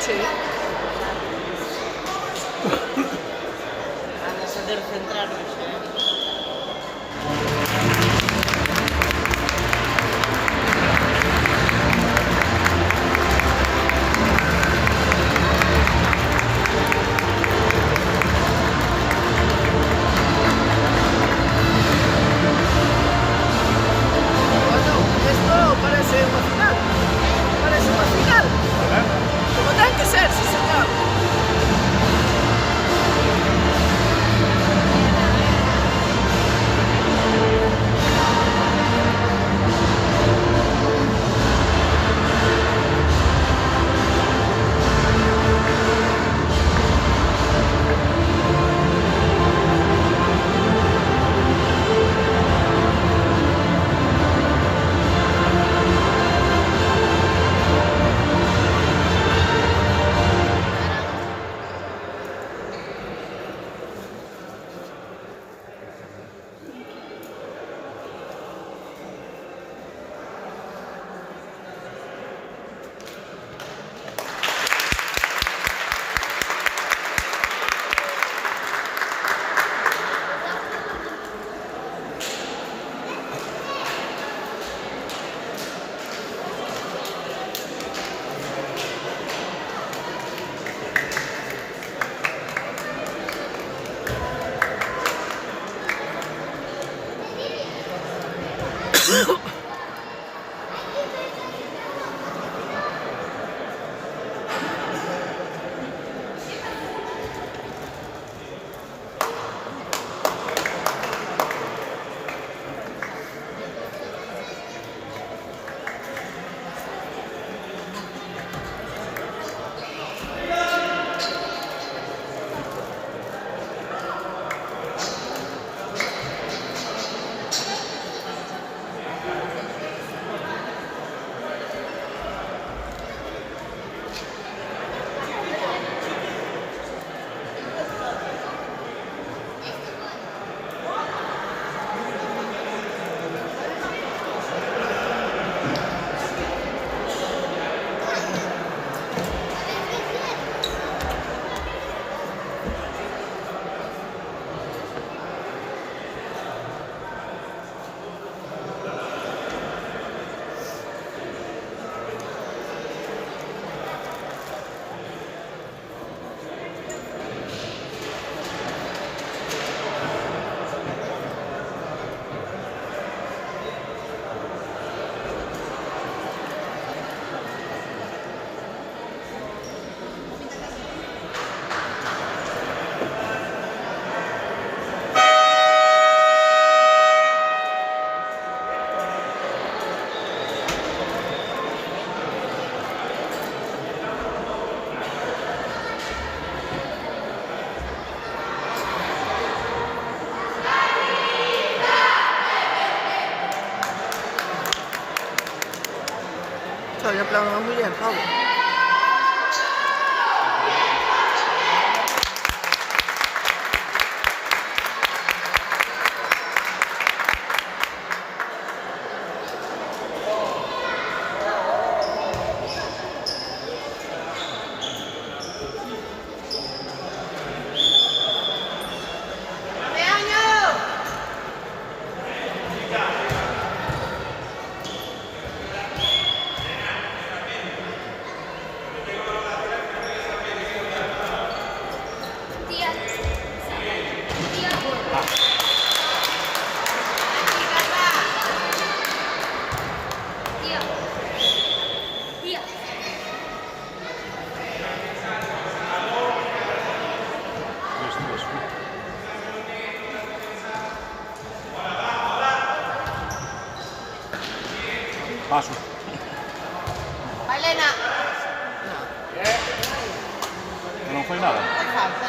Sí. Van a saber centrarnos, Bueno, esto parece una final. Parece una final. Como tiene que ser, sí señor. Todavía aplaudimos muy bien, Pablo. Paso. Elena! Non fai nada? Hai falta,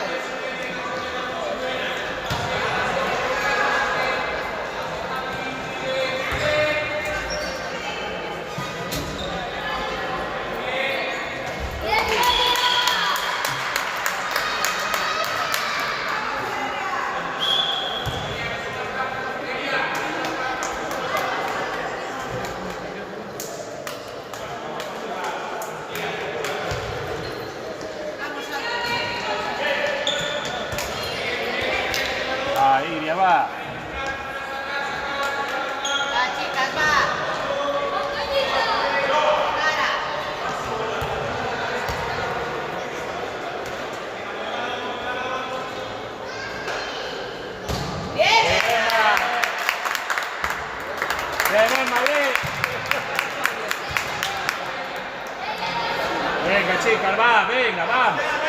Va, Iria, va. Va, chicas, va. Cara. Bien. Bien, Madrid. Venga, chicas, va, venga, vamos.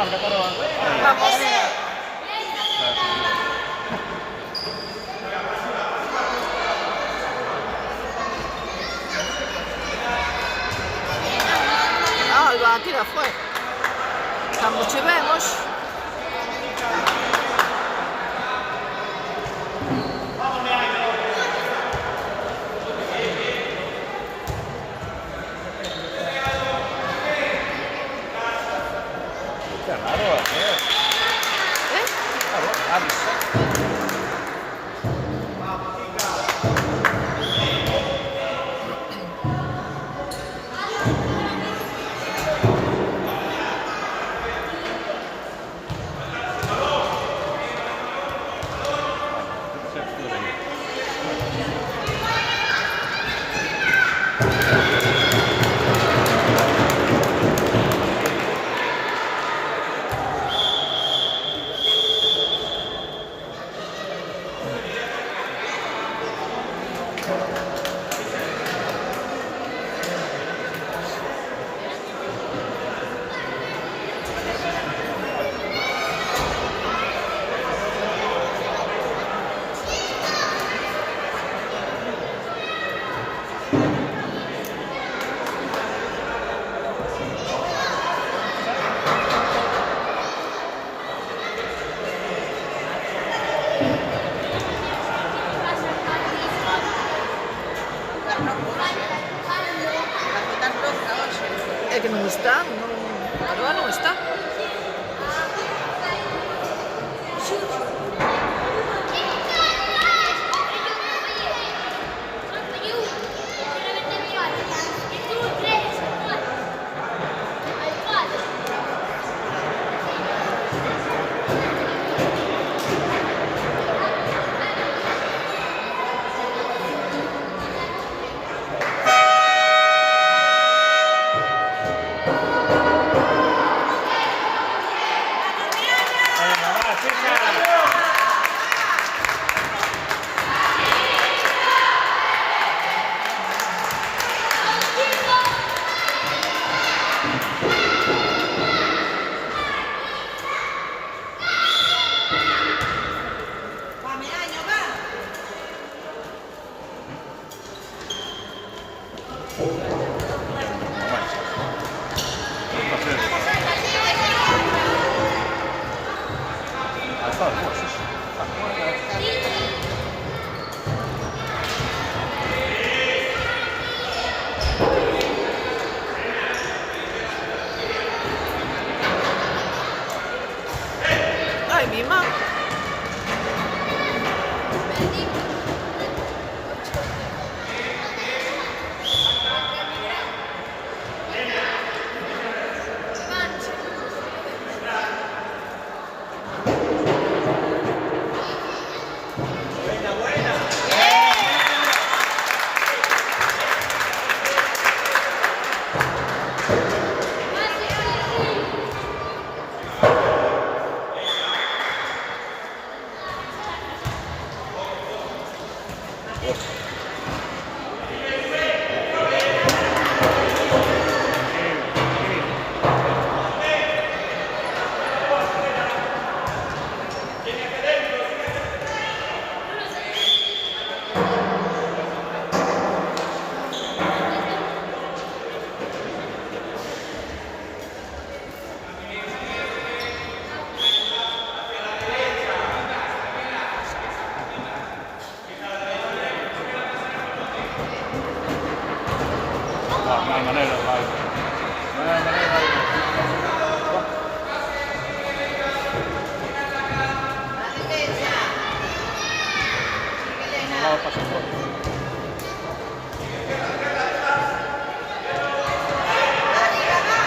Marca, Córdoba. Vamos. Ah, va, tira fuera. Cando che vemos. Qué raro, Eh? É que non está, non, agora non está. Ai, mi mamá. No hay manera, vale. No hay manera, vale. La defensa. Elena. No, pasa por. Arriba, va.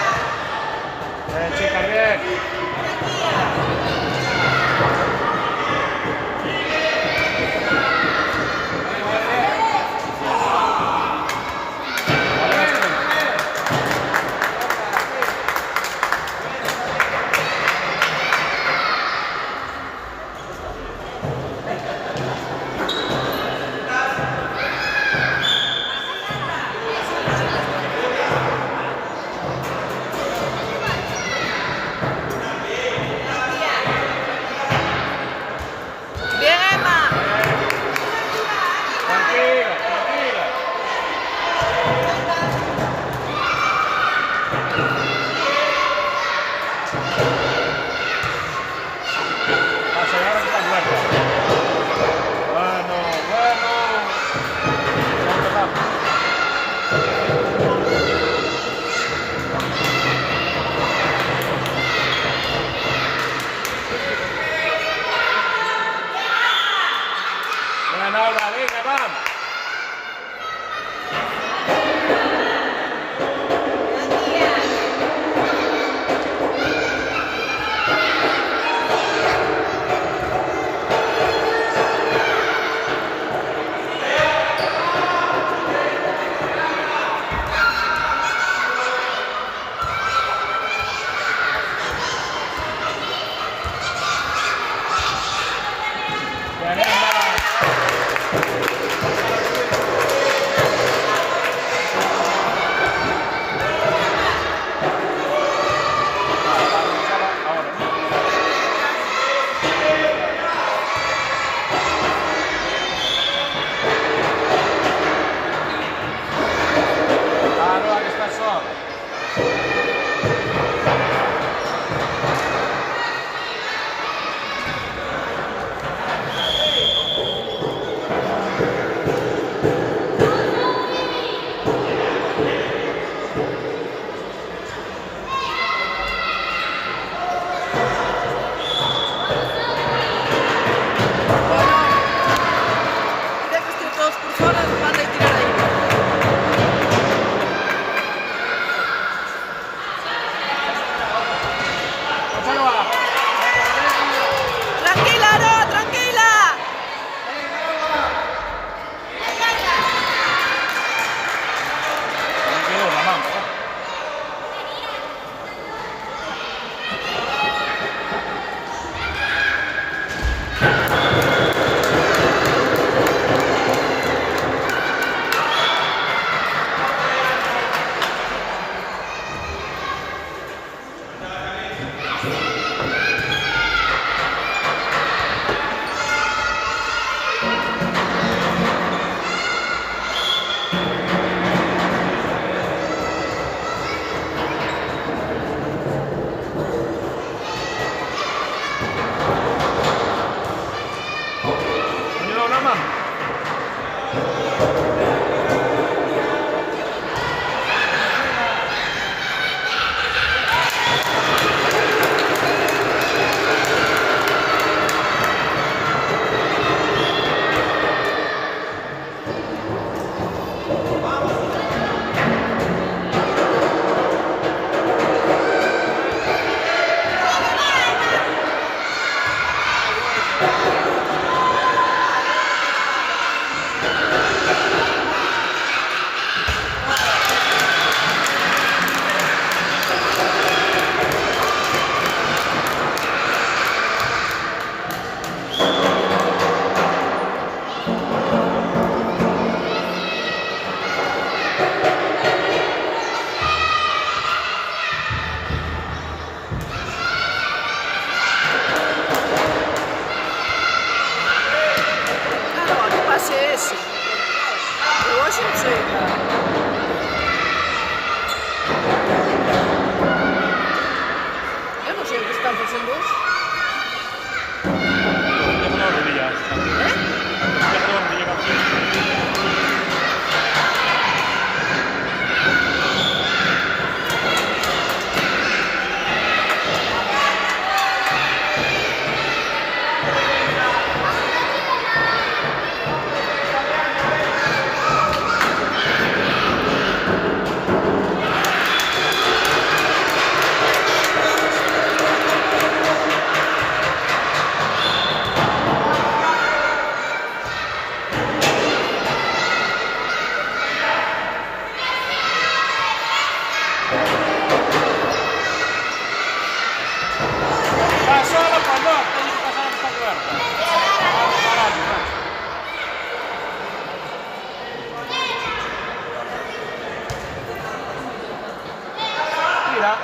Tira.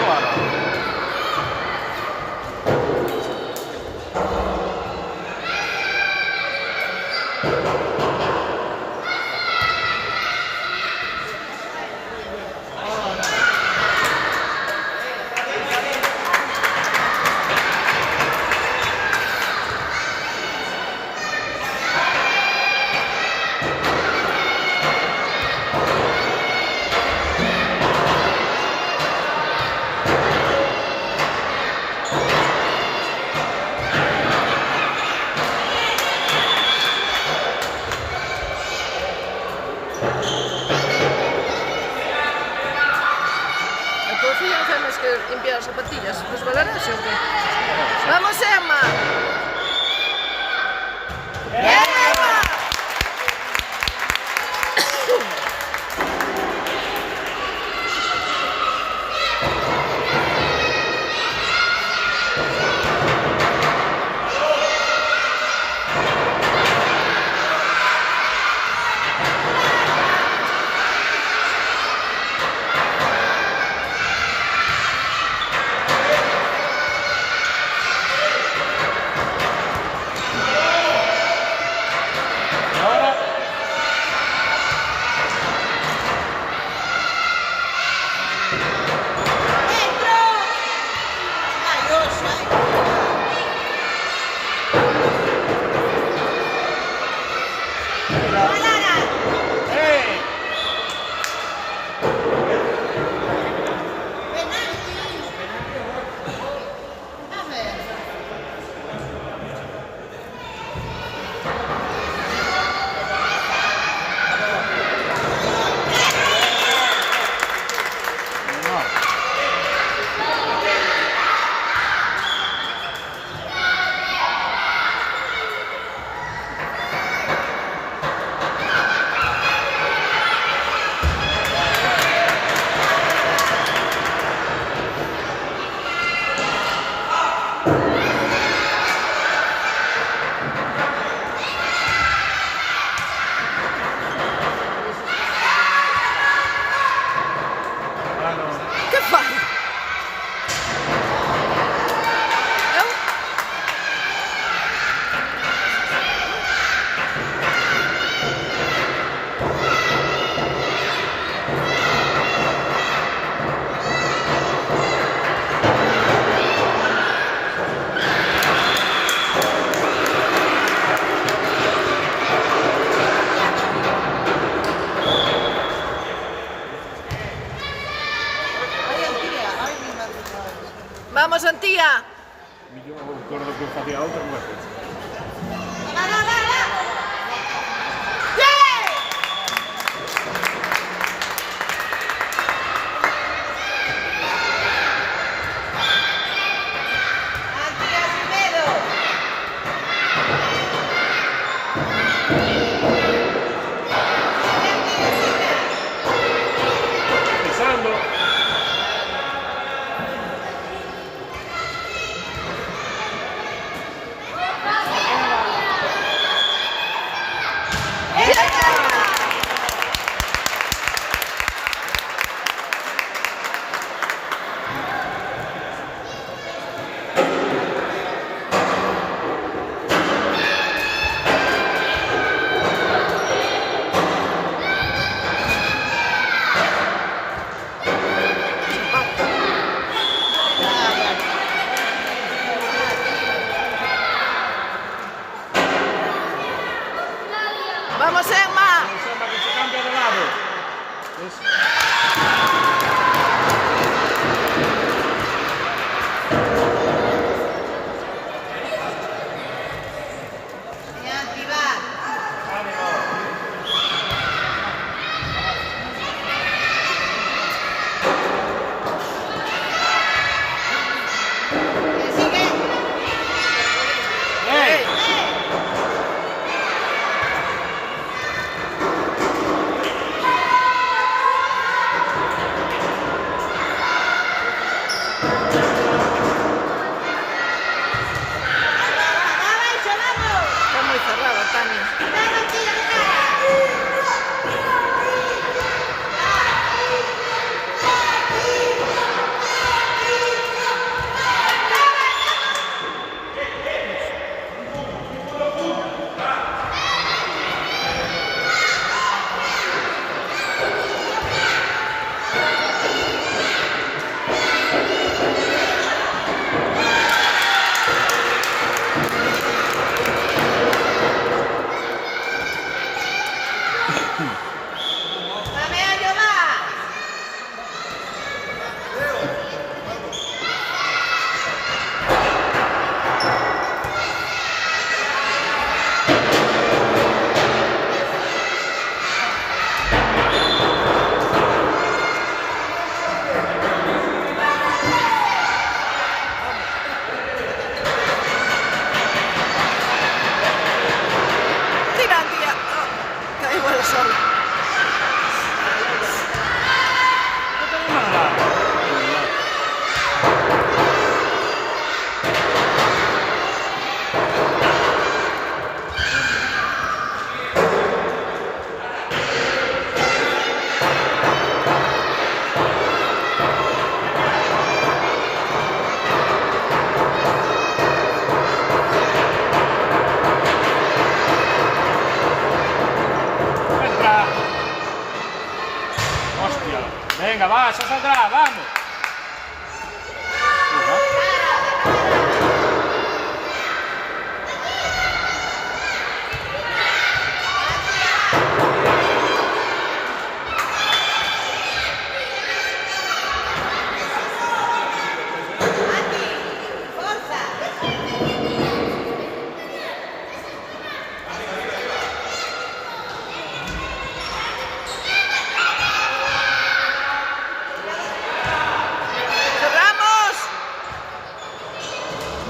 Guarda. Entonces ya no tenemos que limpiar las zapatillas. ¿Resbalarás o qué? ¡Vamos, Emma! ¡Emma! Ahora. Dentro! Ay, oso, Lara! ¡Ey! Penalti! A ver. No. Ah, no. Che fai? Eh? Ai, Antía, ai, mi madre. Vamos, Antía! Io ricordo che faceva altro come questo. Va, va, va, va! Antía, sin miedo! Pensando. Vamos, Emma! Mi sembra che si cambia di lato. Anti, va! Que sigue! Ehi! Dame a Jehová. Tira, tía. Oh, caigo al sol. No tengo nada. Entra. Hostia. Venga, va, ya saldrá, vamos. Mati, forza. ¡Cerramos!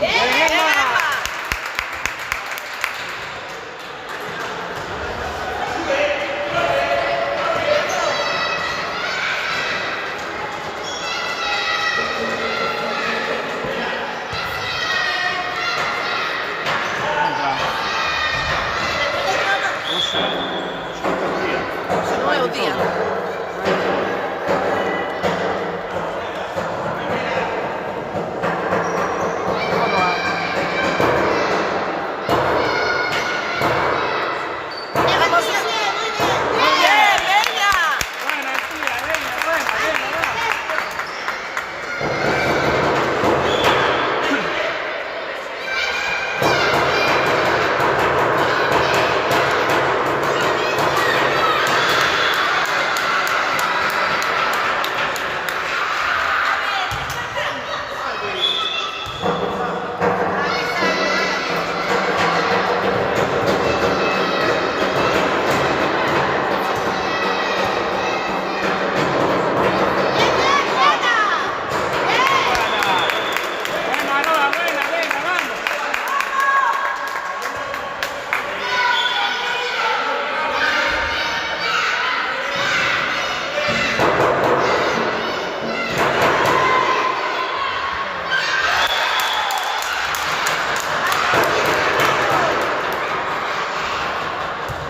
Bien. ¡Bien, Emma! Entra. Se non é o día. Vamos bien, muy bien. ¡Bien, veña! Buena, tía, venga, buena, venga, va. Buena, Aroa, buena, venga, vamos.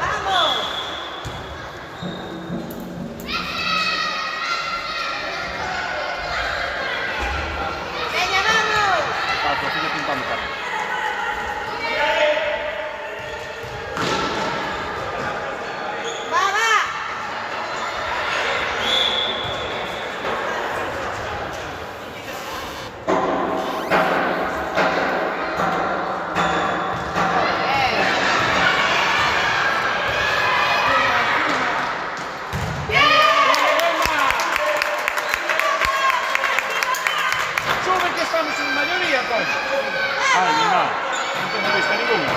Vamos. Venga, vamos. Paco, sigue pintando cara. Va, va. Sube que estamos en mayoría, coño. Ay, mi madre. No tengo vista ninguna.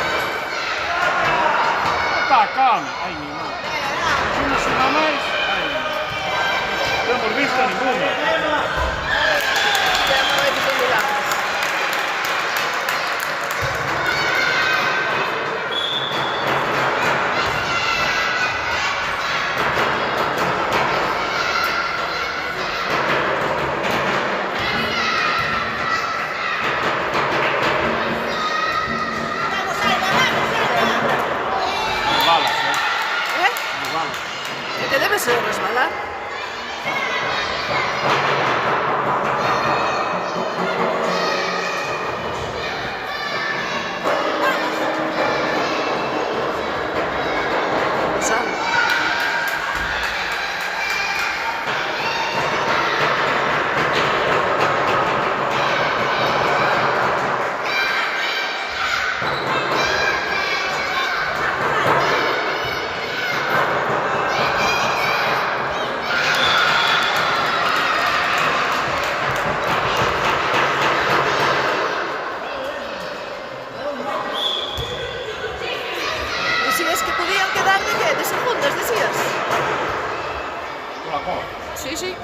Está, calma. Ay, mi madre. Fuimos una más. Ay, mi madre. No hemos visto ninguna. Ya no hay que olvidarnos. Vamos, Alba, vamos, Alba. Las balas, ¿Eh? Las balas. Que te debes resbalar. mejor. Sí, sí.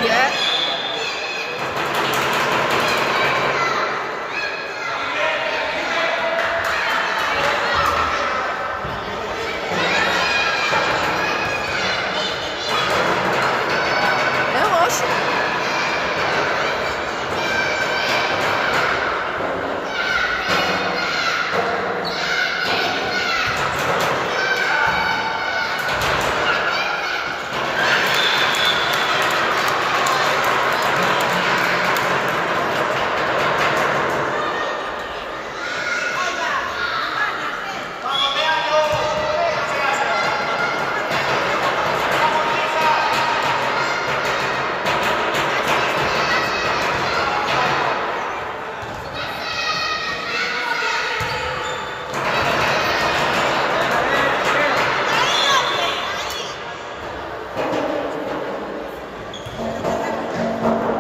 Bien. Vamos.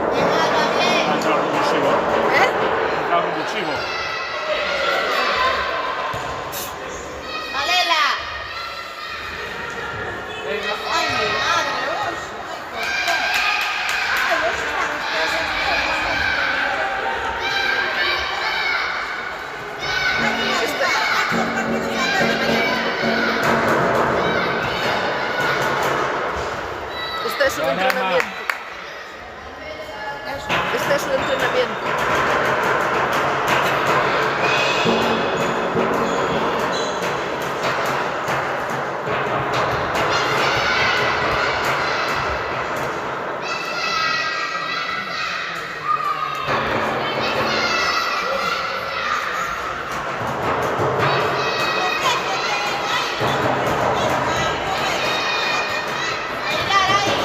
Entra revulsivo. ¿Eh? Entra revulsivo. Valela. Ay, mi madre, vos. Ay, por Dios. Ay, vos Este es un entrenamiento. Este es un entrenamiento. Bailar ahí.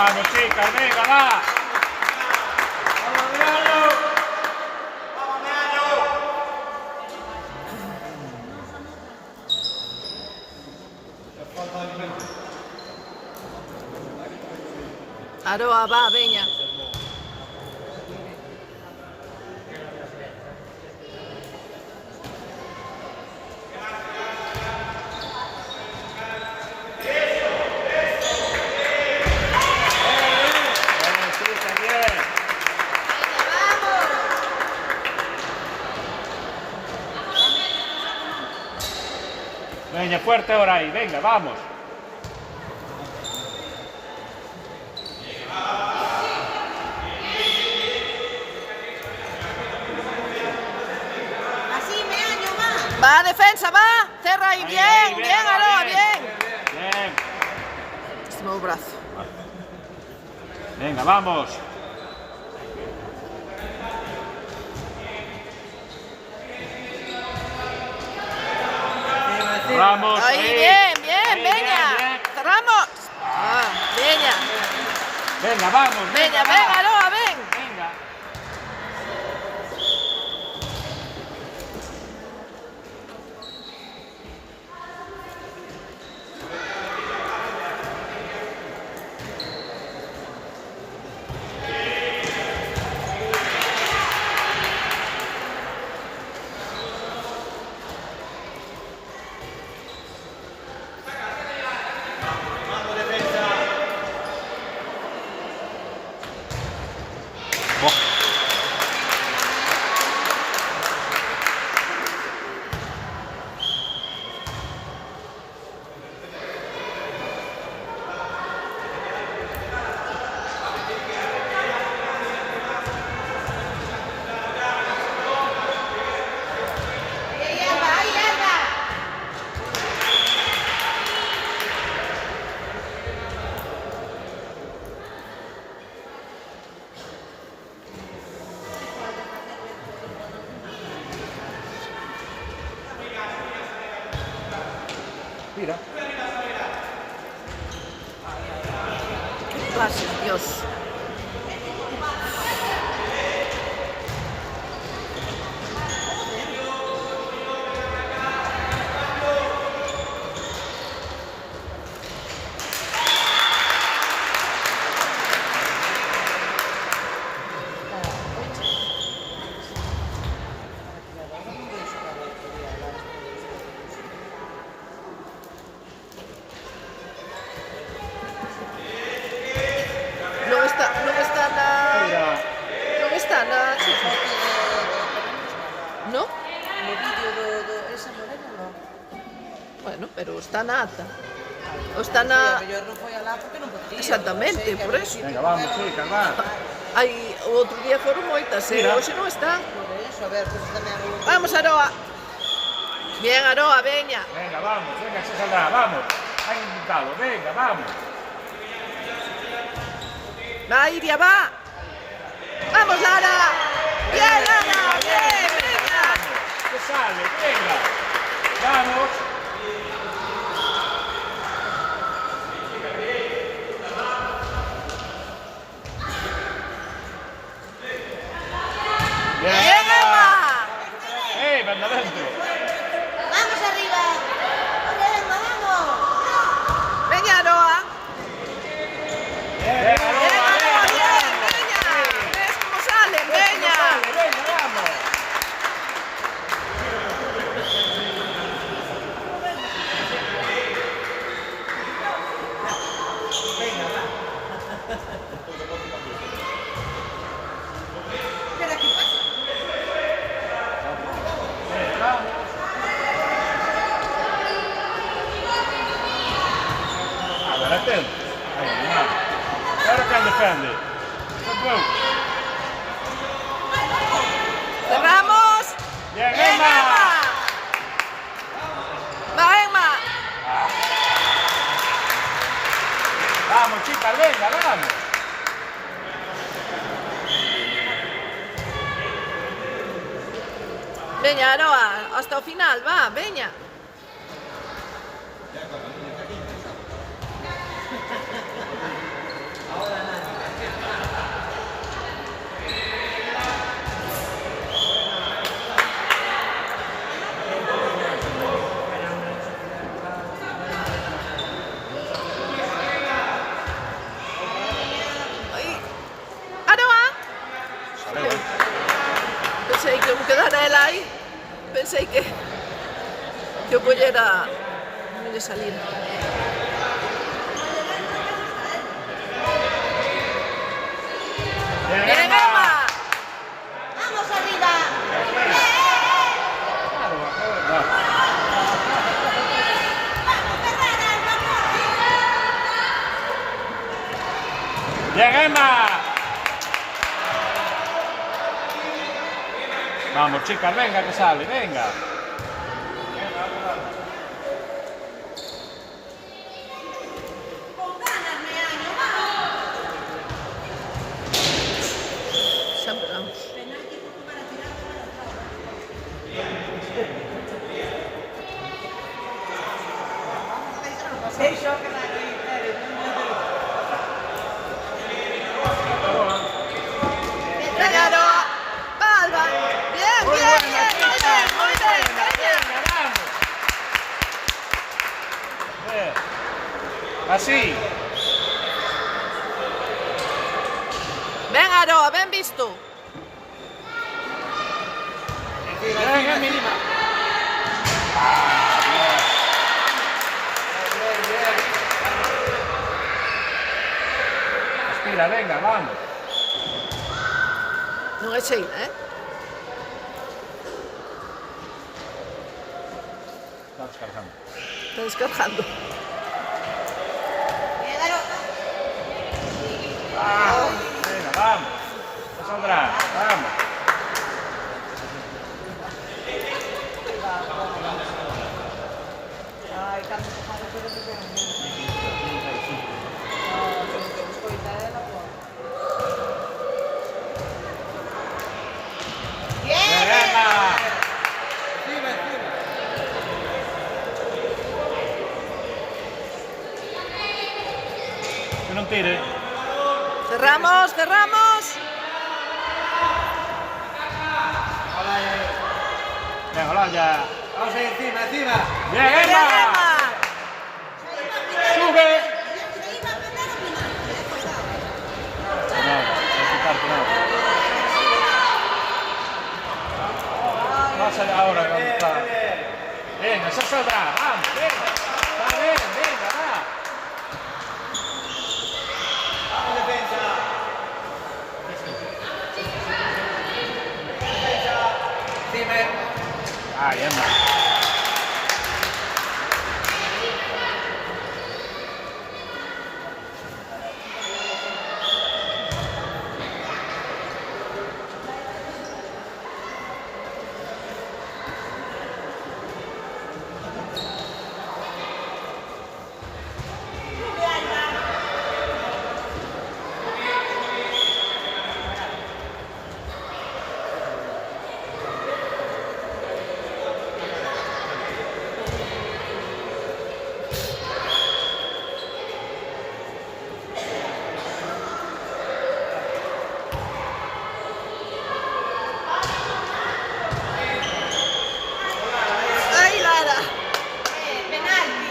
Vamos, chicas, venga, va. Aroa, va, veña. Venga, fuerte ahora ahí, venga, vamos. Así, Meaño, va. Va, defensa, va. Cerra ahí, Ahí, bien, ahí, bien, Aroa, bien. Bien. Este nuevo brazo. Venga, vamos. Ramos. Ahí, sí. bien, bien, Ahí, veña. bien. Cerramos. Ah, veña. Venga, vamos. Veña, va. ven, Aroa, ven. Venga. Ahí, Alba, ahí, Alba. Mira. Qué clase, Dios. Mira. Non está na chifa. No? No vídeo esa morena, no. Bueno, pero está na ata. O está na... Sí, a mellor non foi alá porque non podía. Exactamente, Non sei, que por había eso. sitio Venga, con vamos, ela, chicas, va. Hai o outro día foron moitas, Mira. hoxe non está. Por eso, a ver, pues tamén algo. Vamos, Aroa. Bien, Aroa, veña. Venga, vamos, venga, se saldrá, vamos. Hay que intentarlo, venga, vamos. Va, Iria, va. Vamos, Lara. Bien, Lara, bien, venga. Que sale, venga. Vamos. Bien, Emma. Anda dentro. Vamos arriba. Ole, Emma, vamos. Veña, Aroa. Bien, Bien, Aroa, bien, veña. ¿Ves cómo salen? Veña. Venga, vamos. Espera, ¿qué pasa? A ver, atento. Ahí, nada. Ahora can defende. Good Cerramos. Bien, Bien, Emma. Emma. Va, Emma. Vamos, chicas, venga, vamos. Veña, Aroa, hasta o final, va, veña. Pensei que como quedara ela aí, pensei que o collera non lle salira. Bien, Emma! ¡Vamos arriba! Bien, Emma. Vamos, chicas, venga que sale, venga. Con ganas me año, vamos. Xa empezamos. Penalti Portugal a tirar para atrás. Deixa que vai aí, Venga, Aroa. Palma. Bien, Muy bien, buena, bien, muy chicas, bien, muy bien. Venga. venga, vamos. Bien. Así. Ven, Aroa, ben visto. Bien, Emi. Respira, venga, vamos. Non é cheira, Está descargando. Está descargando. Venga, vamos. No saldrá, vamos. Ai, cando se fala coisa que ben. Que escoita ela, pô. Venga. Que non tire. Cerramos, cerramos. Venga, hola ya. Vamos ahí encima, encima. Bien, Bien, Emma. Emma. Sube. Se iba a pegar a final, cuidado. No, no quitarte nada. Pasa ahora cuando está. Venga, se saldrá. Vamos, venga. Está bien, venga, va. Defensa. Encima. Ay, Emma. Ai, Lara. Penalti.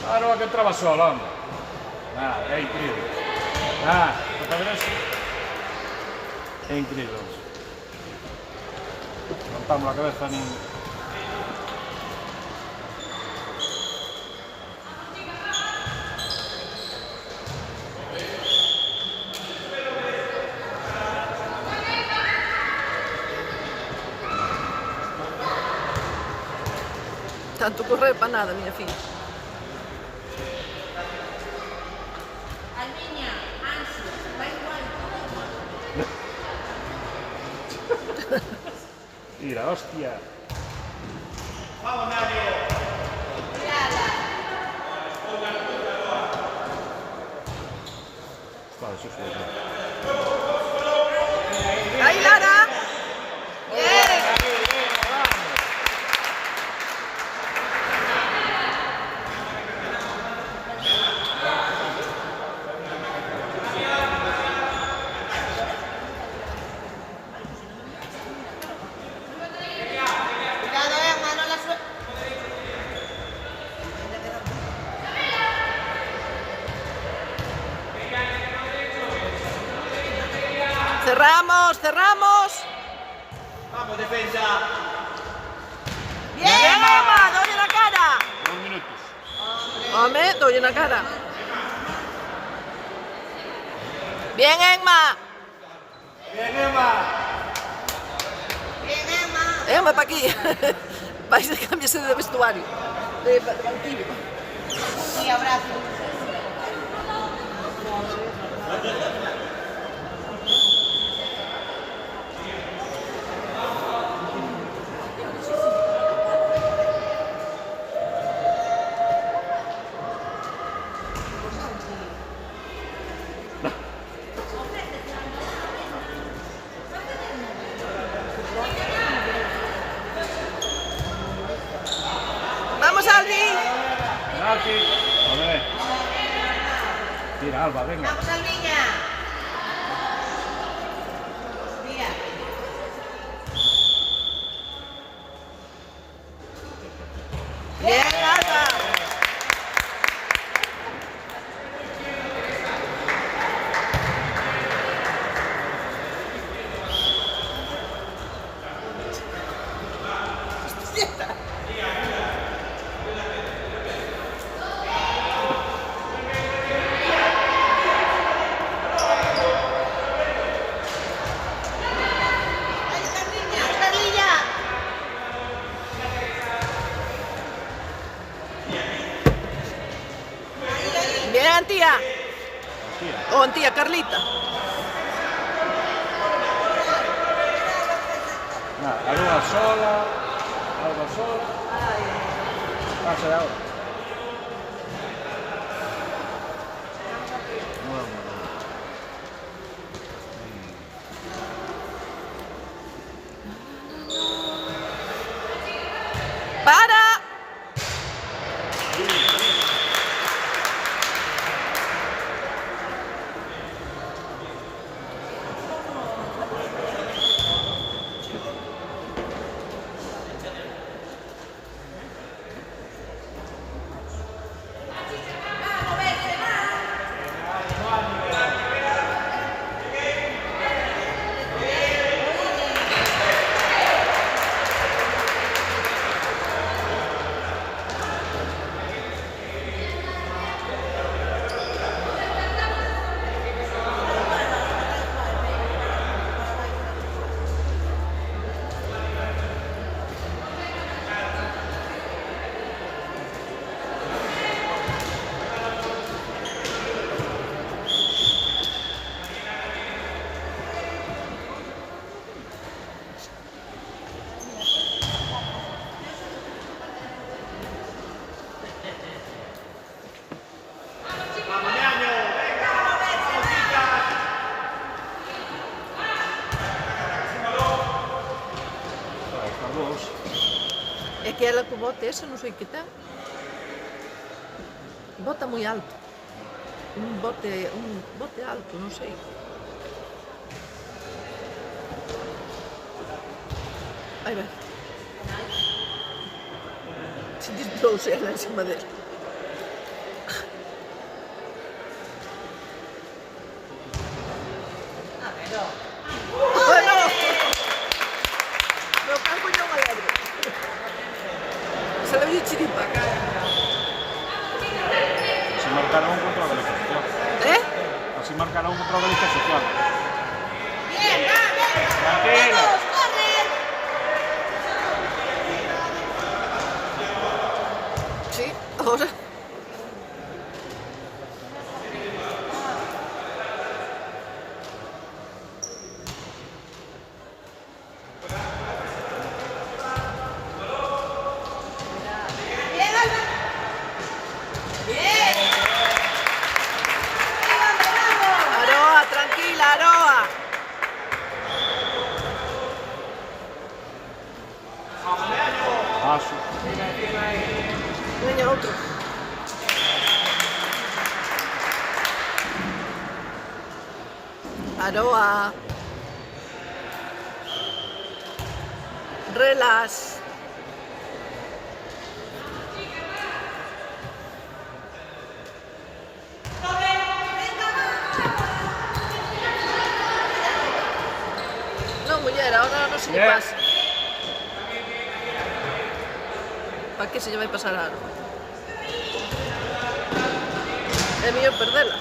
Ahora que entraba solo, hombre. Nada, es increíble. Ah, porque a ver eso. Es increíble. Levantamos la cabeza ni. Tanto correr para nada, miña filla. Almiña, Ansi, va igual. Mira, hostia. Vale, eso fue. Ai, Lara. Bien. Cuidado, mano la suelta. Cerramos, cerramos. Vamos, defensa. Bien, Emma, doy la cara. 2 minutos. Hombre, doy una cara. Bien, Emma. Bien, Emma. Bien, Emma. Emma, para aquí. Vais a cambiarse de vestuario. De banquillo. Sí, abrazo. Vamos, Albi. Penalti. Joder. Tira, Alba, venga. Vamos, Alviña. Mira. Bien, Alba. Ay, Carlilla, Carlilla. Bien, tía. Tira. O tía Carlita. Nada, Alba sola. Alba sola. Pase de ahora. Para. Vamos, ñaño. Venga. Vamos, chicas. Carlos. Es que ela co bote, eso non sei que ten. Bota moi alto. Un bote alto, non sei. Aí vai. Se distrouse ela encima dele. A ver, no. Bueno. Meu can coñou alegre. Se le viu chiripa. Así marcará un contra Galicia Social. Así marcará un contra Galicia Social. Bien, va, venga. Tranquila. Vamos, corre. Sí, ahora. Bien, Alba. Bien. Vamos. Aroa, tranquila, Aroa. Paso. Veña outro. Aroa. Relax. Ahora no se lle Bien. pasa. Para que se lle vai pasar a Aro? É mellor perdela.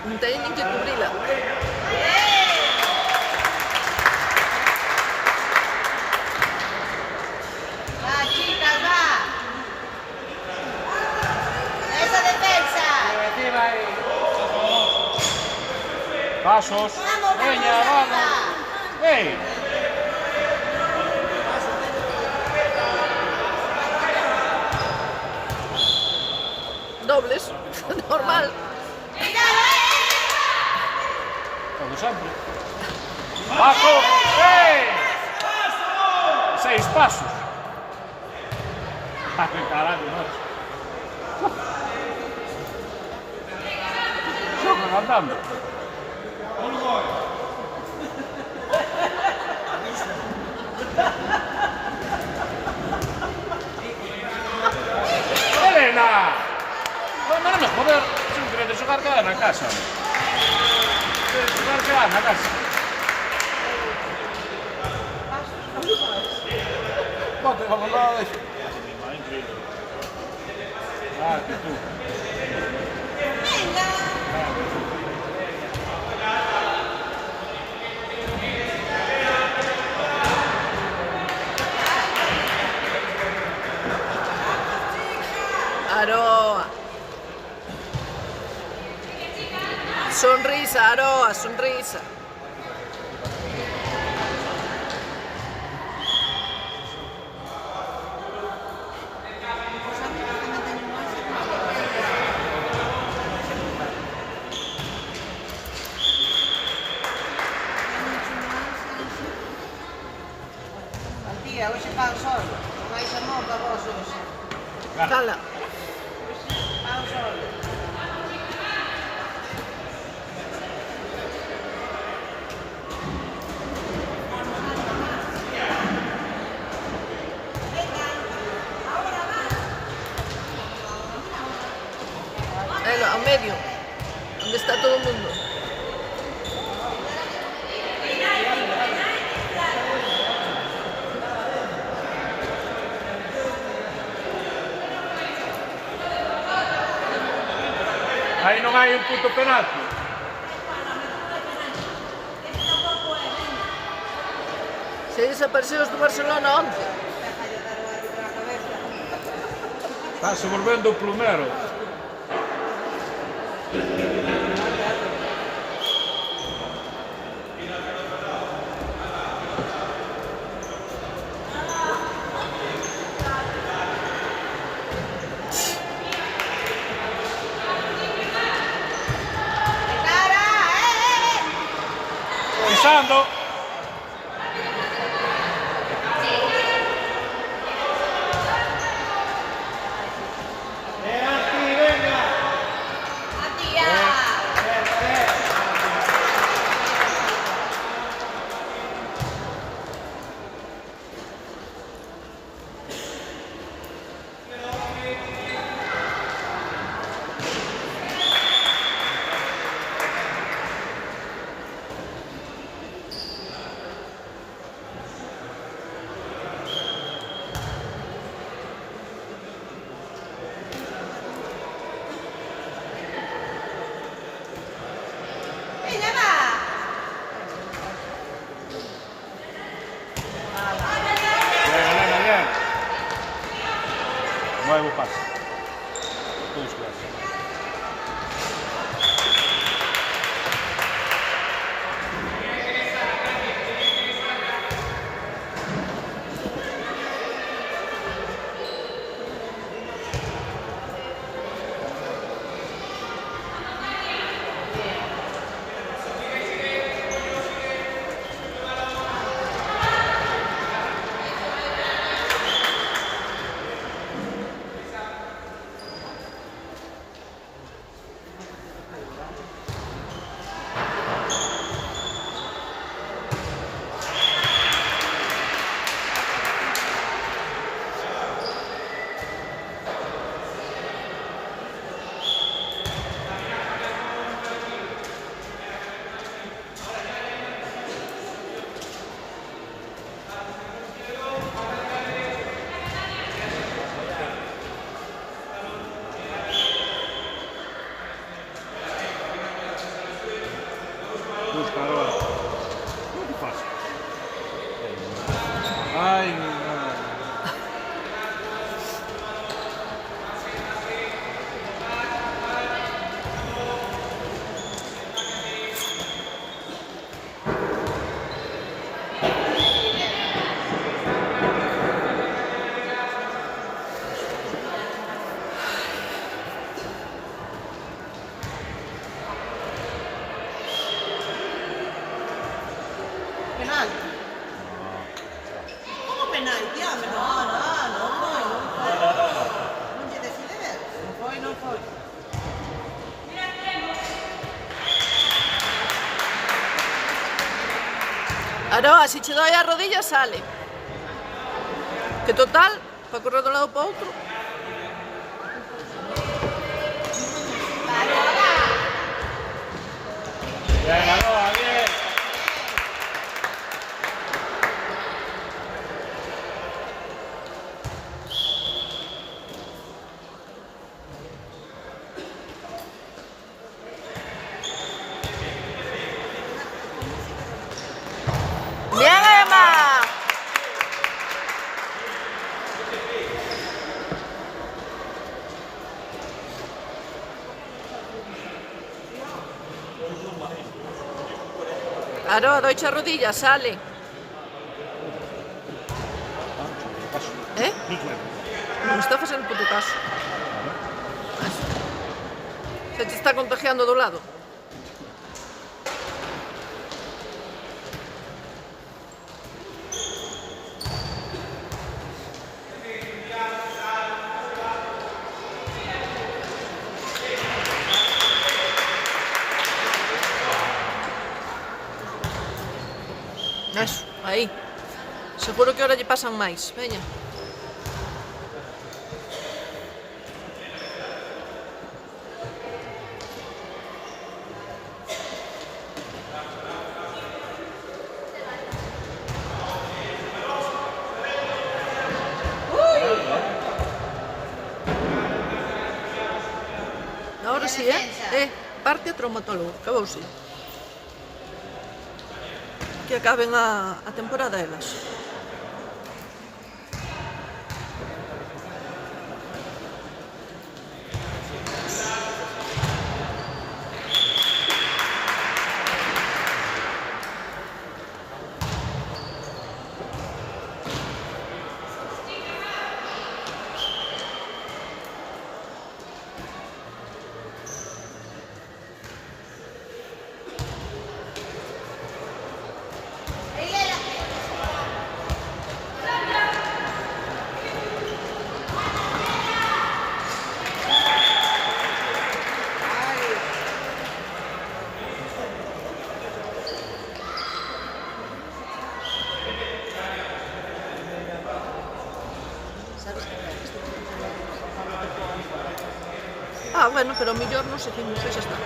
Non teñen nin que cubrila. Va, chicas, va. Esa defensa. Pasos. Vamos, Veña, vamos, vamos. Ei. Dobles. Normal. Como sempre. Paso. Ei. 6 pasos. Ai, caralho, noche. Xogan andando. Elena! Non me joder, se non queredes xogar quedar na casa. Queredes xogar quedar na casa. Bote, vamos lá, deixa. Ah, que tú. Venga. Aroa. Sonrisa, Aroa, sonrisa. Tía, hoxe pan solo. Vais a monta vos hoxe. Cala. Pan solo. Ela, ao medio. Onde está todo o mundo. Aí non hai un puto penalti. Se desapareceu os do Barcelona onte. Está se volvendo o plumero. Cara, Pisando. A tía. penalti. Come penalti? No, non puoi. Non ci decide vero. Non puoi. Aroa, si te doy a rodilla sale. Que total, para correr de un lado para otro. Bien, Aroa, bien. ¡Bien, Emma! Aroa, doy a rodilla, sale. ¿Eh? No me está haciendo puto caso. Se te está contagiando de un lado. Eso, aí. Seguro que ahora lle pasan máis. Veña. Ahora sí, parte a traumatólogo, acabouse. Que acaben a temporada elas. Ah, bueno, pero mellor non seguimos, xa está.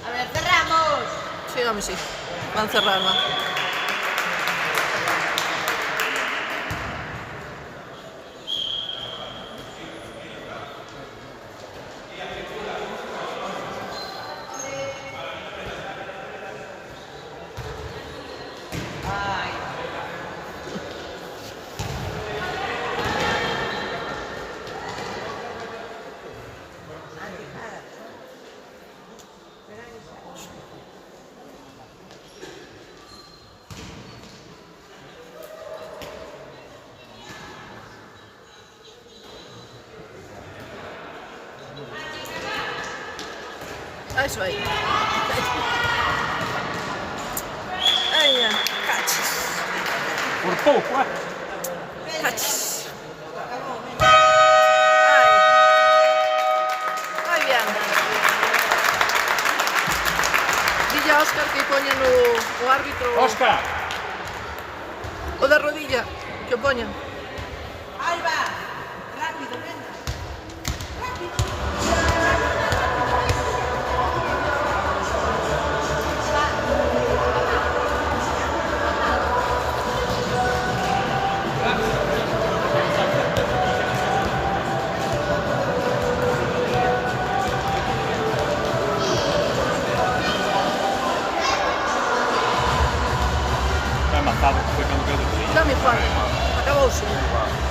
A ver, cerramos. Sí, home, sí. Van cerrar, va. Ay. Eso aí. Ai, cachis. Por pouco, Cachis. Ai. Moi bien. Dille a Óscar que poña no árbitro Óscar. o da rodilla, que o poña. Alba, rápido, venga. Rápido. Me ha matado. Dame Juan, acabouse.